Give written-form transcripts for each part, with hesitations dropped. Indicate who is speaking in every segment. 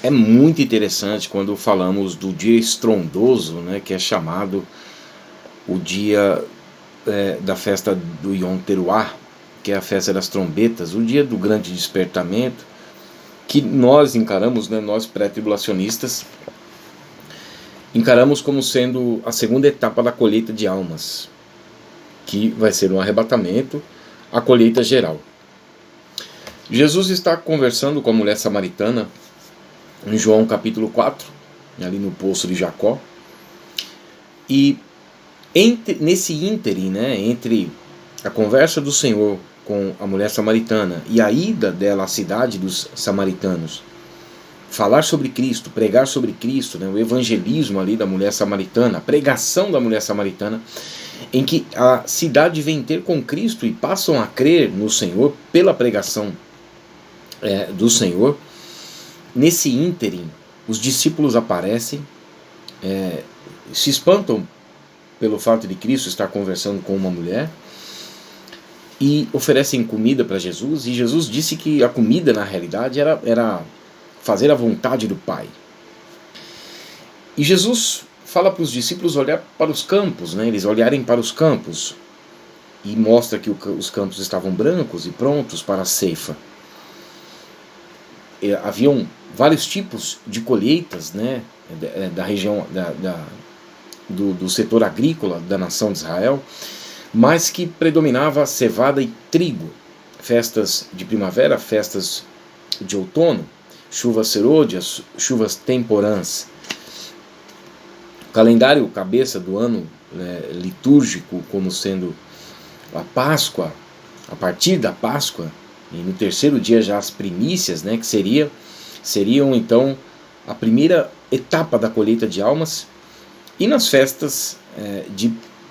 Speaker 1: É muito interessante quando falamos do dia estrondoso, né, que é chamado o dia da festa do Yom Teruah, que é a festa das trombetas, o dia do grande despertamento, que nós encaramos, né, nós pré-tribulacionistas, encaramos como sendo a segunda etapa da colheita de almas, que vai ser um arrebatamento, a colheita geral. Jesus está conversando com a mulher samaritana em João capítulo 4, ali no poço de Jacó, e nesse ínterim, né, entre a conversa do Senhor com a mulher samaritana e a ida dela à cidade dos samaritanos, falar sobre Cristo, pregar sobre Cristo, né, o evangelismo ali da mulher samaritana, a pregação da mulher samaritana, em que a cidade vem ter com Cristo e passam a crer no Senhor pela pregação do Senhor. Nesse ínterim, os discípulos aparecem, se espantam pelo fato de Cristo estar conversando com uma mulher e oferecem comida para Jesus, e Jesus disse que a comida na realidade era fazer a vontade do Pai. E Jesus fala para os discípulos olhar para os campos, né? Eles olharem para os campos, e mostra que os campos estavam brancos e prontos para a ceifa. Haviam vários tipos de colheitas, né, da região do setor agrícola da nação de Israel, mas que predominava cevada e trigo. Festas de primavera, festas de outono, chuvas serôdias, chuvas temporãs. O calendário cabeça do ano litúrgico como sendo a Páscoa, a partir da Páscoa, e no terceiro dia já as primícias, né, que seriam então a primeira etapa da colheita de almas, e nas festas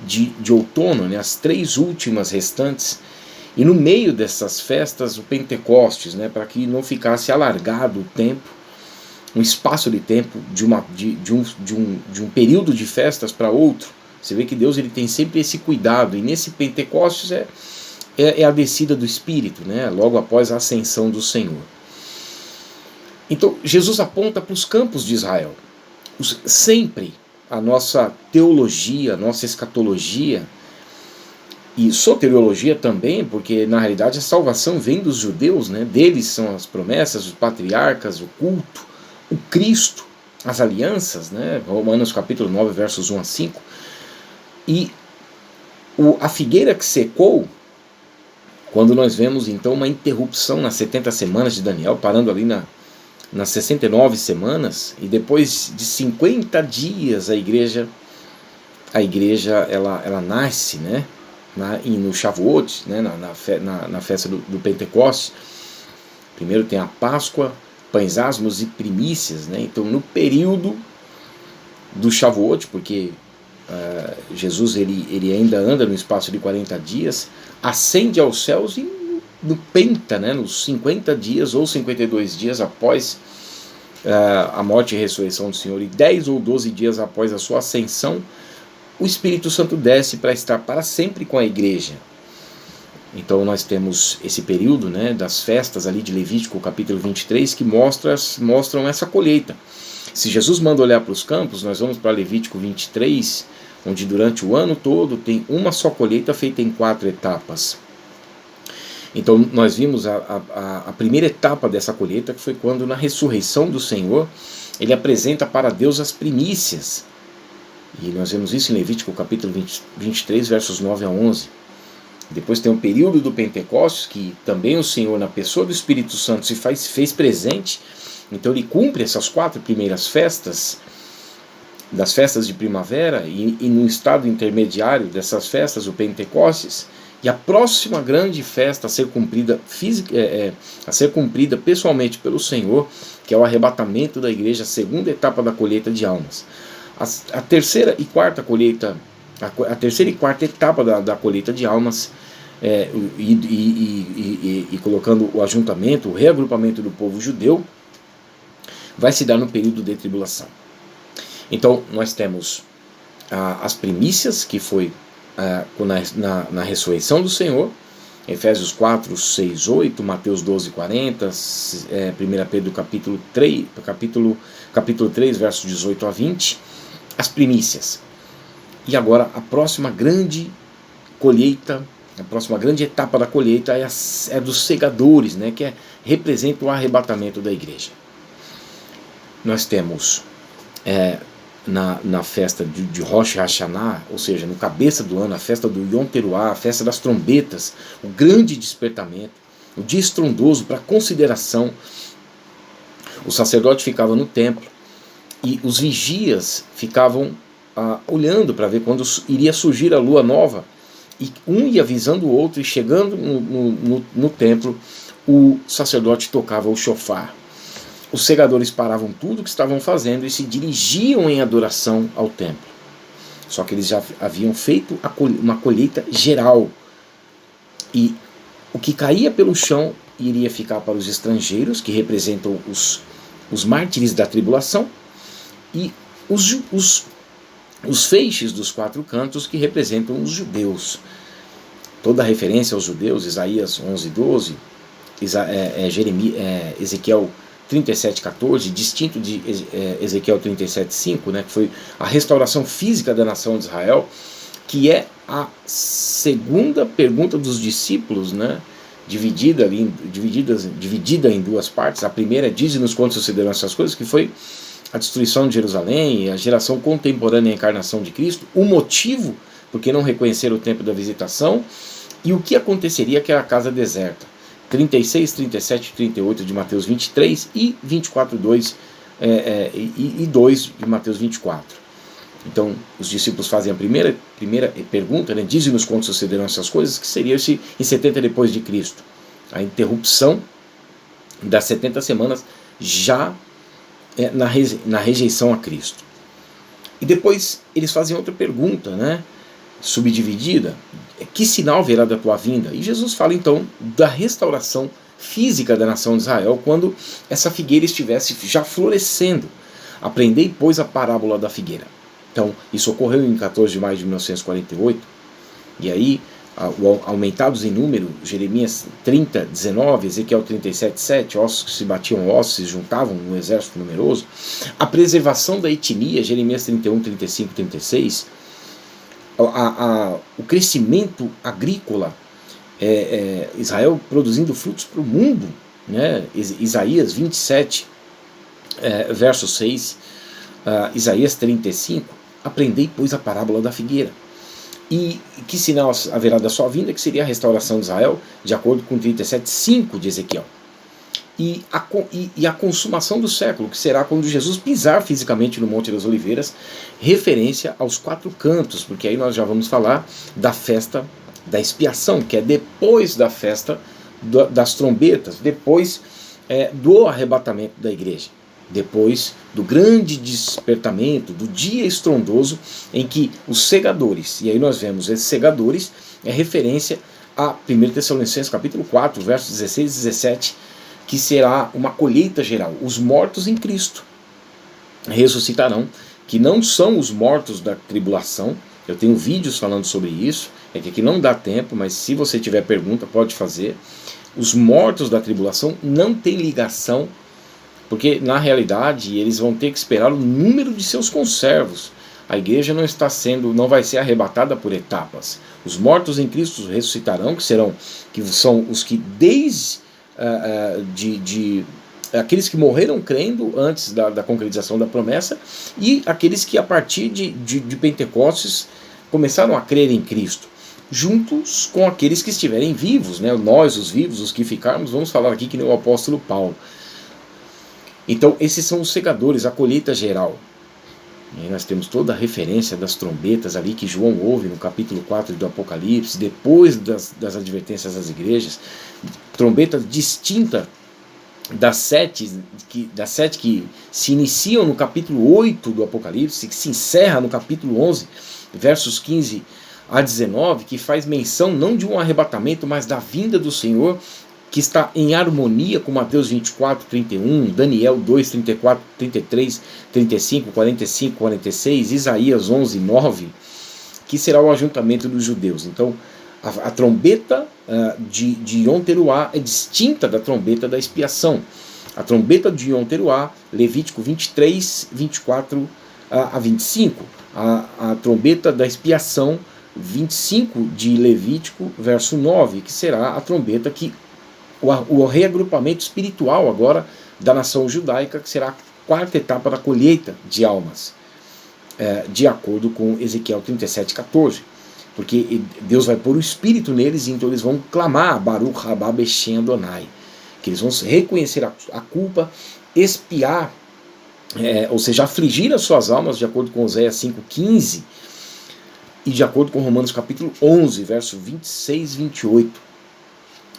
Speaker 1: de outono, né, as três últimas restantes, e no meio dessas festas o Pentecostes, né, para que não ficasse alargado o tempo, um espaço de tempo de um período de festas para outro. Você vê que Deus ele tem sempre esse cuidado, e nesse Pentecostes é a descida do Espírito, né, logo após a ascensão do Senhor. Então Jesus aponta para os campos de Israel. Sempre a nossa teologia, a nossa escatologia, e soteriologia também, porque na realidade a salvação vem dos judeus, né? Deles são as promessas, os patriarcas, o culto, o Cristo, as alianças, né? Romanos capítulo 9, versos 1 a 5. E a figueira que secou, quando nós vemos então uma interrupção nas 70 semanas de Daniel, parando ali nas 69 semanas, e depois de 50 dias a igreja ela nasce, né? No Shavuot, né? na festa do Pentecostes. Primeiro tem a Páscoa, pães asmos e primícias, né? Então no período do Shavuot, porque Jesus ele ainda anda no espaço de 40 dias, ascende aos céus, e no Penta, né, nos 50 dias ou 52 dias após a morte e ressurreição do Senhor, e 10 ou 12 dias após a sua ascensão, o Espírito Santo desce para estar para sempre com a igreja. Então nós temos esse período, né, das festas ali de Levítico capítulo 23, que mostram essa colheita. Se Jesus manda olhar para os campos, nós vamos para Levítico 23, onde durante o ano todo tem uma só colheita feita em 4 etapas. Então nós vimos a primeira etapa dessa colheita, que foi quando na ressurreição do Senhor ele apresenta para Deus as primícias. E nós vemos isso em Levítico capítulo 23, versos 9 a 11. Depois tem um período do Pentecostes, que também o Senhor, na pessoa do Espírito Santo, fez presente. Então ele cumpre essas 4 primeiras festas, das festas de primavera, e no estado intermediário dessas festas, o Pentecostes. E a próxima grande festa a ser cumprida, a ser cumprida pessoalmente pelo Senhor, que é o arrebatamento da igreja, a segunda etapa da colheita de almas. A terceira e quarta colheita, a terceira e quarta etapa da colheita de almas, e colocando o ajuntamento, o reagrupamento do povo judeu, vai se dar no período de tribulação. Então nós temos as primícias, que foi na ressurreição do Senhor, Efésios 4, 6, 8, Mateus 12, 40, 1 Pedro capítulo 3, versos 18 a 20, as primícias. E agora a próxima grande colheita, a próxima grande etapa da colheita é dos segadores, né, que representa o arrebatamento da igreja. Nós temos na festa de Rosh Hashanah, ou seja, no cabeça do ano, a festa do Yom Teruah, a festa das trombetas, o grande despertamento, o dia estrondoso para consideração. O sacerdote ficava no templo e os vigias ficavam olhando para ver quando iria surgir a lua nova, e um ia avisando o outro, e chegando no templo, o sacerdote tocava o shofar. Os segadores paravam tudo o que estavam fazendo e se dirigiam em adoração ao templo. Só que eles já haviam feito uma colheita geral. E o que caía pelo chão iria ficar para os estrangeiros, que representam os mártires da tribulação, e os feixes dos 4 cantos, que representam os judeus. Toda a referência aos judeus, Isaías 11, 12, Ezequiel 37, 14, distinto de Ezequiel 37, 5, né, que foi a restauração física da nação de Israel, que é a segunda pergunta dos discípulos, né, dividida em 2 partes. A primeira é: dize-nos quando sucederão essas coisas, que foi a destruição de Jerusalém, a geração contemporânea à encarnação de Cristo, o motivo porque não reconheceram o tempo da visitação, e o que aconteceria, que é a casa deserta. 36, 37 e 38 de Mateus 23 e 24, 2 e 2 de Mateus 24. Então, os discípulos fazem a primeira pergunta, né? Dize-nos quando sucederão essas coisas, que seria em 70 depois de Cristo. A interrupção das 70 semanas já na rejeição a Cristo. E depois eles fazem outra pergunta, né, subdividida: que sinal verá da tua vinda? E Jesus fala então da restauração física da nação de Israel, quando essa figueira estivesse já florescendo. Aprendei, pois, a parábola da figueira. Então, isso ocorreu em 14 de maio de 1948, e aí, aumentados em número, Jeremias 30, 19, Ezequiel 37, 7, ossos que se batiam ossos, se juntavam num exército numeroso, a preservação da etnia, Jeremias 31, 35, 36, o crescimento agrícola, Israel produzindo frutos para o mundo, né? Isaías 27, verso 6, Isaías 35, aprendei, pois, a parábola da figueira. E que sinal haverá da sua vinda, que seria a restauração de Israel, de acordo com 37:5 de Ezequiel. E a consumação do século, que será quando Jesus pisar fisicamente no Monte das Oliveiras, referência aos 4 cantos, porque aí nós já vamos falar da festa da expiação, que é depois da festa das trombetas, depois do arrebatamento da igreja, depois do grande despertamento, do dia estrondoso em que os segadores, e aí nós vemos esses segadores, é referência a 1 Tessalonicenses capítulo 4, versos 16 e 17, que será uma colheita geral. Os mortos em Cristo ressuscitarão, que não são os mortos da tribulação. Eu tenho vídeos falando sobre isso, é que aqui não dá tempo, mas se você tiver pergunta, pode fazer. Os mortos da tribulação não têm ligação, porque na realidade eles vão ter que esperar o número de seus conservos. A igreja não vai ser arrebatada por etapas. Os mortos em Cristo ressuscitarão, que são os que aqueles que morreram crendo antes da concretização da promessa, e aqueles que a partir de Pentecostes começaram a crer em Cristo, juntos com aqueles que estiverem vivos, né? Nós, os vivos, os que ficarmos, vamos falar aqui que nem o apóstolo Paulo. Então, esses são os segadores, a colheita geral. E aí nós temos toda a referência das trombetas ali que João ouve no capítulo 4 do Apocalipse, depois das advertências às igrejas, trombeta distinta das 7 que se iniciam no capítulo 8 do Apocalipse, que se encerra no capítulo 11, versos 15 a 19, que faz menção não de um arrebatamento, mas da vinda do Senhor, que está em harmonia com Mateus 24, 31, Daniel 2, 34, 33, 35, 45, 46, Isaías 11, 9, que será o ajuntamento dos judeus. Então, A trombeta de Yom Teruah é distinta da trombeta da expiação. A trombeta de Yom Teruah, Levítico 23, 24 a 25. A trombeta da expiação, 25 de Levítico, verso 9, que será a trombeta que o reagrupamento espiritual agora da nação judaica, que será a quarta etapa da colheita de almas, de acordo com Ezequiel 37:14. Porque Deus vai pôr o Espírito neles, e então eles vão clamar Baruch Rabá Beshem Adonai, que eles vão reconhecer a culpa, expiar, ou seja, afligir as suas almas, de acordo com Oséias 5:15, e de acordo com Romanos capítulo 11, verso 26 e 28.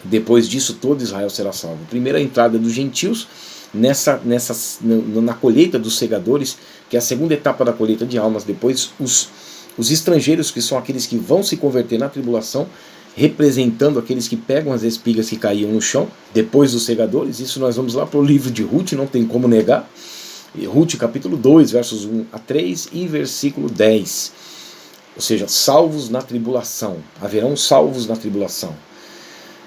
Speaker 1: Depois disso todo Israel será salvo. Primeira entrada dos gentios na colheita dos segadores, que é a segunda etapa da colheita de almas. Depois os estrangeiros, que são aqueles que vão se converter na tribulação, representando aqueles que pegam as espigas que caíam no chão, depois dos segadores. Isso nós vamos lá para o livro de Ruth, não tem como negar. Ruth capítulo 2, versos 1 a 3 e versículo 10. Ou seja, salvos na tribulação. Haverão salvos na tribulação.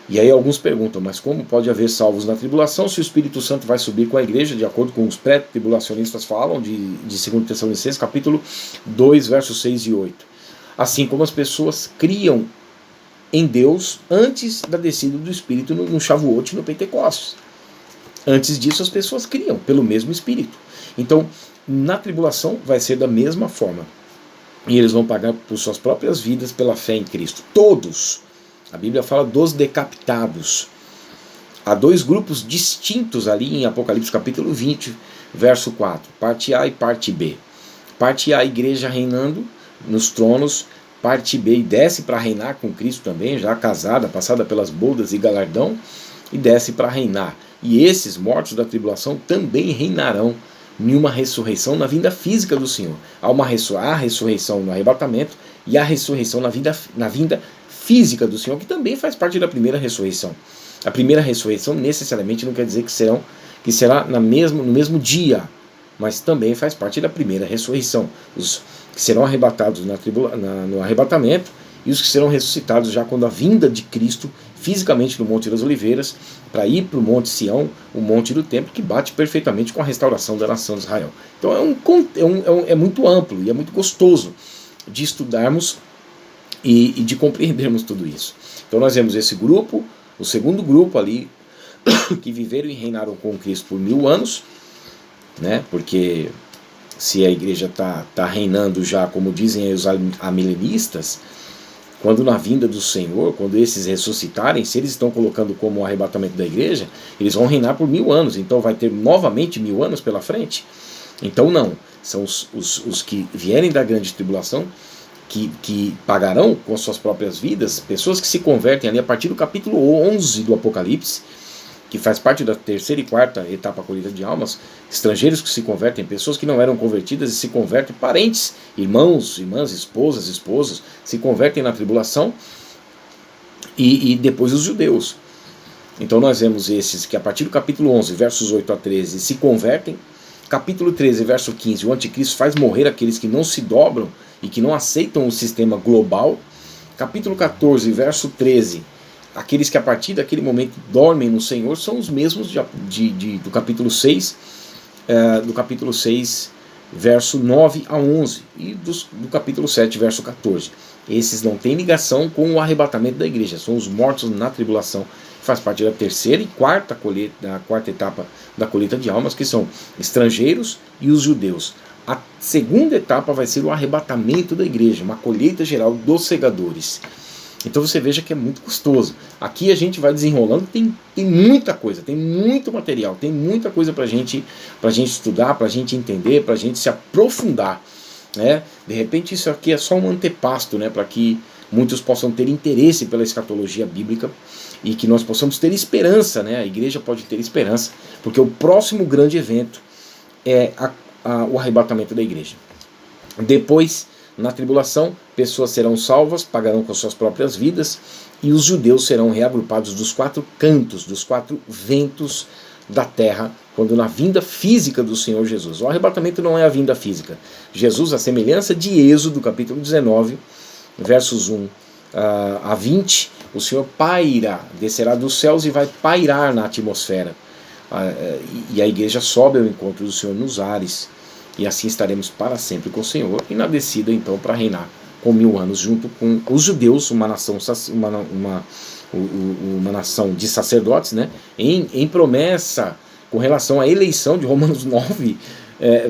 Speaker 1: E aí alguns perguntam, mas como pode haver salvos na tribulação se o Espírito Santo vai subir com a igreja, de acordo com os pré-tribulacionistas falam, de 2 Tessalonicenses, capítulo 2, versos 6 e 8. Assim como as pessoas criam em Deus antes da descida do Espírito no Shavuot e no Pentecostes. Antes disso as pessoas criam pelo mesmo Espírito. Então, na tribulação vai ser da mesma forma. E eles vão pagar por suas próprias vidas pela fé em Cristo. Todos. A Bíblia fala dos decapitados. Há dois grupos distintos ali em Apocalipse capítulo 20, verso 4. Parte A e parte B. Parte A, a igreja reinando nos tronos. Parte B, e desce para reinar com Cristo também, já casada, passada pelas bodas e galardão, e desce para reinar. E esses mortos da tribulação também reinarão em uma ressurreição na vinda física do Senhor. Há ressurreição no arrebatamento e a ressurreição na vinda física do Senhor, que também faz parte da primeira ressurreição. A primeira ressurreição necessariamente não quer dizer que será no mesmo dia, mas também faz parte da primeira ressurreição. Os que serão arrebatados no arrebatamento e os que serão ressuscitados já quando a vinda de Cristo fisicamente no Monte das Oliveiras, para ir para o Monte Sião, o Monte do Templo, que bate perfeitamente com a restauração da nação de Israel. Então é muito amplo e é muito gostoso de estudarmos e de compreendermos tudo isso. Então nós vemos esse grupo, o segundo grupo ali, que viveram e reinaram com Cristo por 1000 anos, né? Porque se a igreja está reinando já, como dizem aí os amilenistas, quando na vinda do Senhor, quando esses ressuscitarem, se eles estão colocando como o arrebatamento da igreja, eles vão reinar por 1000 anos, então vai ter novamente 1000 anos pela frente. Então não, são os que vierem da grande tribulação, que pagarão com as suas próprias vidas, pessoas que se convertem ali a partir do capítulo 11 do Apocalipse, que faz parte da terceira e quarta etapa da colheita de almas, estrangeiros que se convertem, pessoas que não eram convertidas e se convertem, parentes, irmãos, irmãs, esposas, esposos, se convertem na tribulação, e depois os judeus. Então nós vemos esses que a partir do capítulo 11, versos 8 a 13, se convertem. Capítulo 13, verso 15, o anticristo faz morrer aqueles que não se dobram e que não aceitam o sistema global. Capítulo 14, verso 13, aqueles que a partir daquele momento dormem no Senhor são os mesmos do capítulo 6, verso 9 a 11, e do capítulo 7, verso 14. Esses não têm ligação com o arrebatamento da igreja, são os mortos na tribulação, que faz parte da terceira e quarta etapa da colheita de almas, que são estrangeiros e os judeus. A segunda etapa vai ser o arrebatamento da igreja, uma colheita geral dos segadores. Então você veja que é muito gostoso. Aqui a gente vai desenrolando, tem muita coisa, tem muito material, tem muita coisa pra gente estudar, pra gente entender, pra gente se aprofundar, né? De repente isso aqui é só um antepasto, né, para que muitos possam ter interesse pela escatologia bíblica e que nós possamos ter esperança, né? A igreja pode ter esperança, porque o próximo grande evento é o arrebatamento da igreja. Depois, na tribulação, pessoas serão salvas, pagarão com suas próprias vidas, e os judeus serão reagrupados dos 4 cantos, dos 4 ventos da terra, quando na vinda física do Senhor Jesus. O arrebatamento não é a vinda física. Jesus, a semelhança de Êxodo, capítulo 19, versos 1 a 20, o Senhor paira, descerá dos céus e vai pairar na atmosfera. E a igreja sobe ao encontro do Senhor nos ares, e assim estaremos para sempre com o Senhor, e na descida então para reinar com 1000 anos junto com os judeus, uma nação de sacerdotes, né, em promessa com relação à eleição de Romanos 9,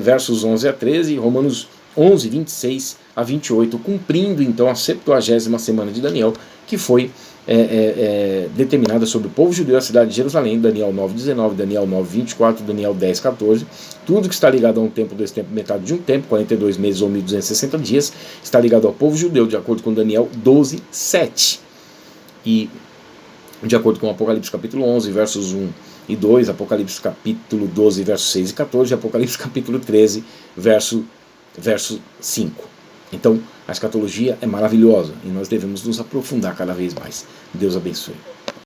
Speaker 1: versos 11 a 13, Romanos 11, 26 a 28, cumprindo então a 70ª semana de Daniel, que foi determinada sobre o povo judeu, a cidade de Jerusalém, Daniel 9, 19, Daniel 9, 24, Daniel 10, 14, tudo que está ligado a um tempo, desse tempo, metade de um tempo, 42 meses ou 1260 dias, está ligado ao povo judeu, de acordo com Daniel 12, 7. E de acordo com Apocalipse capítulo 11, versos 1 e 2, Apocalipse capítulo 12, versos 6 e 14, e Apocalipse capítulo 13, verso 5. Então, a escatologia é maravilhosa e nós devemos nos aprofundar cada vez mais. Deus abençoe.